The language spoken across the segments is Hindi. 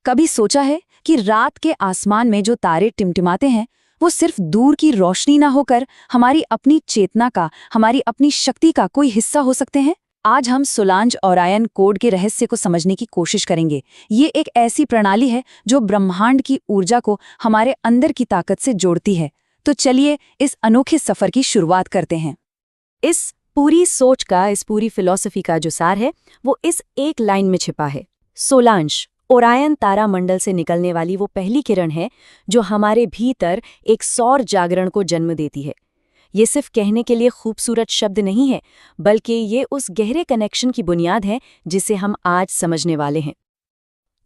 कभी सोचा है कि रात के आसमान में जो तारे टिमटिमाते हैं वो सिर्फ दूर की रोशनी ना होकर हमारी अपनी चेतना का, हमारी अपनी शक्ति का कोई हिस्सा हो सकते हैं? आज हम सोलांज ओरायन कोड के रहस्य को समझने की कोशिश करेंगे। ये एक ऐसी प्रणाली है जो ब्रह्मांड की ऊर्जा को हमारे अंदर की ताकत से जोड़ती है। तो चलिए इस अनोखे सफर की शुरुआत करते हैं। इस पूरी सोच का, इस पूरी फिलॉसफी का जो सार है वो इस एक लाइन में छिपा है। सोलांज ओरायन तारामंडल से निकलने वाली वो पहली किरण है जो हमारे भीतर एक सौर जागरण को जन्म देती है। ये सिर्फ कहने के लिए खूबसूरत शब्द नहीं है, बल्कि ये उस गहरे कनेक्शन की बुनियाद है जिसे हम आज समझने वाले हैं।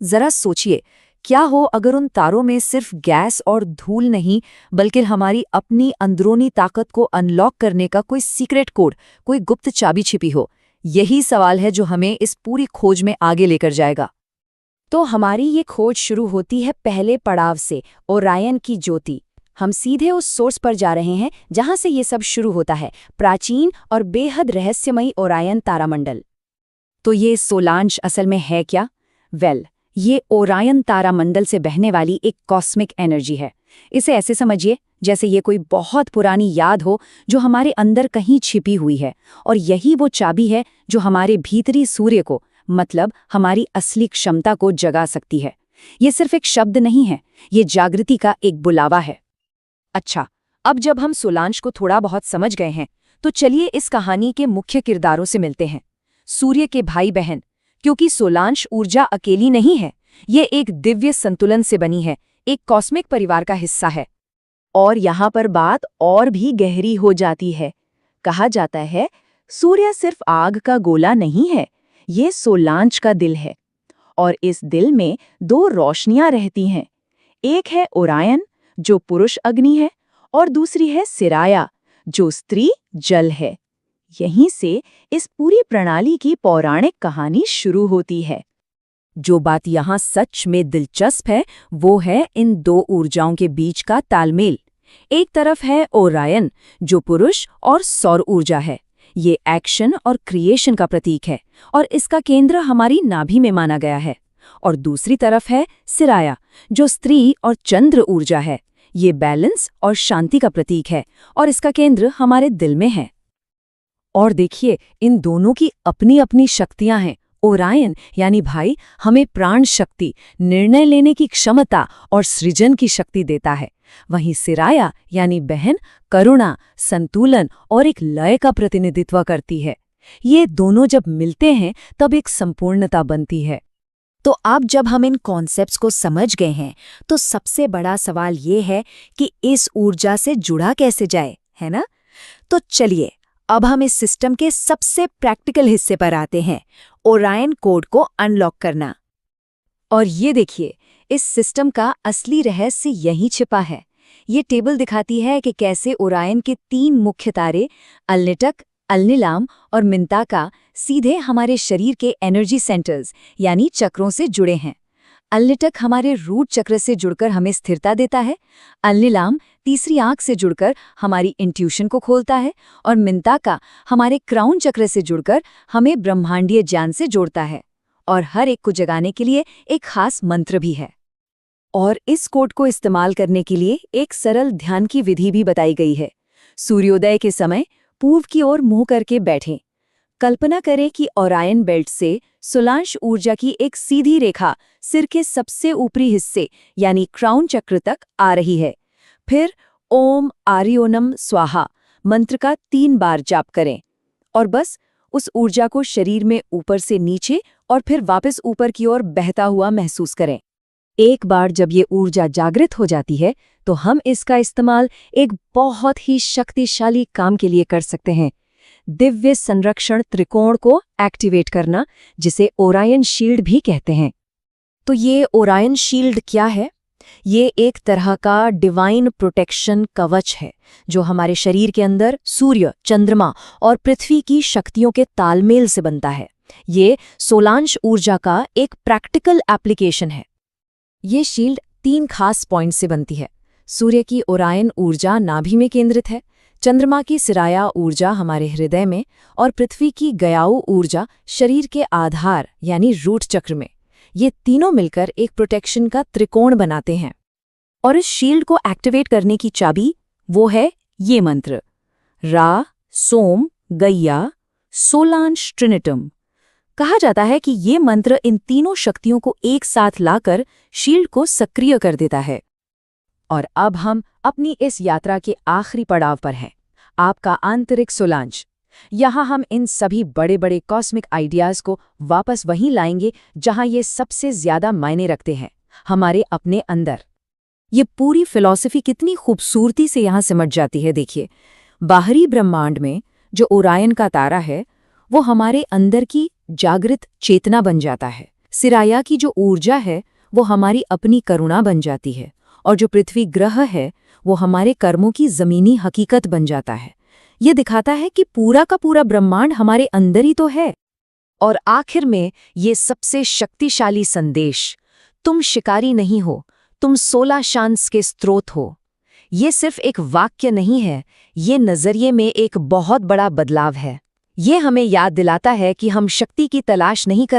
जरा सोचिए, क्या हो अगर उन तारों में सिर्फ गैस और धूल नहीं, बल्कि हमारी अपनी अंदरूनी ताकत को अनलॉक करने का कोई सीक्रेट कोड, कोई गुप्त चाबी छिपी हो? यही सवाल है जो हमें इस पूरी खोज में आगे लेकर जाएगा। तो हमारी ये खोज शुरू होती है पहले पड़ाव से, ओरायन की ज्योति। हम सीधे उस सोर्स पर जा रहे हैं जहां से ये सब शुरू होता है, प्राचीन और बेहद रहस्यमयी ओरायन तारामंडल। तो ये सोलांज असल में है क्या? ये ओरायन तारामंडल से बहने वाली एक कॉस्मिक एनर्जी है। इसे ऐसे समझिए जैसे ये कोई बहुत पुरानी याद हो जो हमारे अंदर कहीं छिपी हुई है, और यही वो चाबी है जो हमारे भीतरी सूर्य को, मतलब हमारी असली क्षमता को जगा सकती है। ये सिर्फ एक शब्द नहीं है, ये जागृति का एक बुलावा है। अच्छा, अब जब हम सोलांज को थोड़ा बहुत समझ गए हैं, तो चलिए इस कहानी के मुख्य किरदारों से मिलते हैं, सूर्य के भाई बहन। क्योंकि सोलांज ऊर्जा अकेली नहीं है, ये एक दिव्य संतुलन से बनी है, एक कॉस्मिक परिवार का हिस्सा है। और यहाँ पर बात और भी गहरी हो जाती है। कहा जाता है, सूर्य सिर्फ आग का गोला नहीं है, ये सोलांज का दिल है। और इस दिल में दो रोशनियां रहती हैं। एक है ओरायन, जो पुरुष अग्नि है, और दूसरी है सिराया, जो स्त्री जल है। यहीं से इस पूरी प्रणाली की पौराणिक कहानी शुरू होती है। जो बात यहाँ सच में दिलचस्प है वो है इन दो ऊर्जाओं के बीच का तालमेल। एक तरफ है ओरायन, जो पुरुष और सौर ऊर्जा है। ये एक्शन और क्रिएशन का प्रतीक है, और इसका केंद्र हमारी नाभि में माना गया है। और दूसरी तरफ है सिराया, जो स्त्री और चंद्र ऊर्जा है। ये बैलेंस और शांति का प्रतीक है, और इसका केंद्र हमारे दिल में है। और देखिए, इन दोनों की अपनी अपनी शक्तियां हैं। ओरायन यानी भाई हमें प्राण शक्ति, निर्णय लेने की क्षमता और सृजन की शक्ति देता है। वहीं सिराया यानी बहन करुणा, संतुलन और एक लय का प्रतिनिधित्व करती है। ये दोनों जब मिलते हैं तब एक संपूर्णता बनती है। तो अब जब हम इन कॉन्सेप्ट्स को समझ गए हैं, तो सबसे बड़ा सवाल ये है कि इस ऊर्जा से जुड़ा कैसे जाए, है ना? तो चलिए अब हम इस सिस्टम के सबसे प्रैक्टिकल हिस्से पर आते हैं, ओरायन कोड को अनलॉक करना। और ये देखिए, इस सिस्टम का असली रहस्य यहीं छिपा है। ये टेबल दिखाती है कि कैसे ओरायन के 3 मुख्य तारे अलनिटक, अलनीलाम और मिंताका सीधे हमारे शरीर के एनर्जी सेंटर्स यानी चक्रों से जुड़े हैं। अलनिटक हमारे रूट चक्र से जुड़कर हमें स्थिरता देता है, अलनीलाम तीसरी आंख से जुड़कर हमारी इंट्यूशन को खोलता है, और मिंताका हमारे क्राउन चक्र से जुड़कर हमें ब्रह्मांडीय ज्ञान से जोड़ता है। और हर एक को जगाने के लिए एक खास मंत्र भी है। और इस कोड को इस्तेमाल करने के लिए एक सरल ध्यान की विधि भी बताई गई है। सूर्योदय के समय पूर्व की ओर मुंह करके बैठें। कल्पना करें कि ओरायन बेल्ट से सोलांज ऊर्जा की एक सीधी रेखा सिर के सबसे ऊपरी हिस्से यानी क्राउन चक्र तक आ रही है। फिर ओम आर्योनम स्वाहा मंत्र का 3 बार जाप करें, और बस उस ऊर्जा को शरीर में ऊपर से नीचे और फिर वापस ऊपर की ओर बहता हुआ महसूस करें। एक बार जब ये ऊर्जा जागृत हो जाती है तो हम इसका इस्तेमाल एक बहुत ही शक्तिशाली काम के लिए कर सकते हैं, दिव्य संरक्षण त्रिकोण को एक्टिवेट करना, जिसे ओरायन शील्ड भी कहते हैं। तो ये ओरायन शील्ड क्या है? ये एक तरह का डिवाइन प्रोटेक्शन कवच है जो हमारे शरीर के अंदर सूर्य, चंद्रमा और पृथ्वी की शक्तियों के तालमेल से बनता है। ये सोलांज ऊर्जा का एक प्रैक्टिकल एप्लीकेशन है। ये शील्ड 3 खास पॉइंट से बनती है। सूर्य की ओरायन ऊर्जा नाभि में केंद्रित है, चंद्रमा की सिराया ऊर्जा हमारे हृदय में, और पृथ्वी की गयाऊ ऊर्जा शरीर के आधार यानी रूट चक्र में। ये तीनों मिलकर एक प्रोटेक्शन का त्रिकोण बनाते हैं। और इस शील्ड को एक्टिवेट करने की चाबी वो है ये मंत्र, रा सोम गैया सोलांश ट्रिनिटम। कहा जाता है कि ये मंत्र इन तीनों शक्तियों को एक साथ लाकर शील्ड को सक्रिय कर देता है। और अब हम अपनी इस यात्रा के आखिरी पड़ाव पर हैं, आपका आंतरिक सोलांश। यहाँ हम इन सभी बड़े बड़े कॉस्मिक आइडियाज़ को वापस वहीं लाएंगे जहाँ ये सबसे ज़्यादा मायने रखते हैं, हमारे अपने अंदर। ये पूरी फिलॉसफी कितनी खूबसूरती से यहाँ सिमट जाती है। देखिए, बाहरी ब्रह्मांड में जो ओरायन का तारा है वो हमारे अंदर की जागृत चेतना बन जाता है। सिराया की जो ऊर्जा है वो हमारी अपनी करुणा बन जाती है, और जो पृथ्वी ग्रह है वो हमारे कर्मों की ज़मीनी हकीकत बन जाता है। ये दिखाता है कि पूरा का पूरा ब्रह्मांड हमारे अंदर ही तो है। और आखिर में ये सबसे शक्तिशाली संदेश, तुम शिकारी नहीं हो, तुम 16 शांस के स्रोत हो। ये सिर्फ एक वाक्य नहीं है, ये नज़रिए में एक बहुत बड़ा बदलाव है। ये हमें याद दिलाता है कि हम शक्ति की तलाश नहीं कर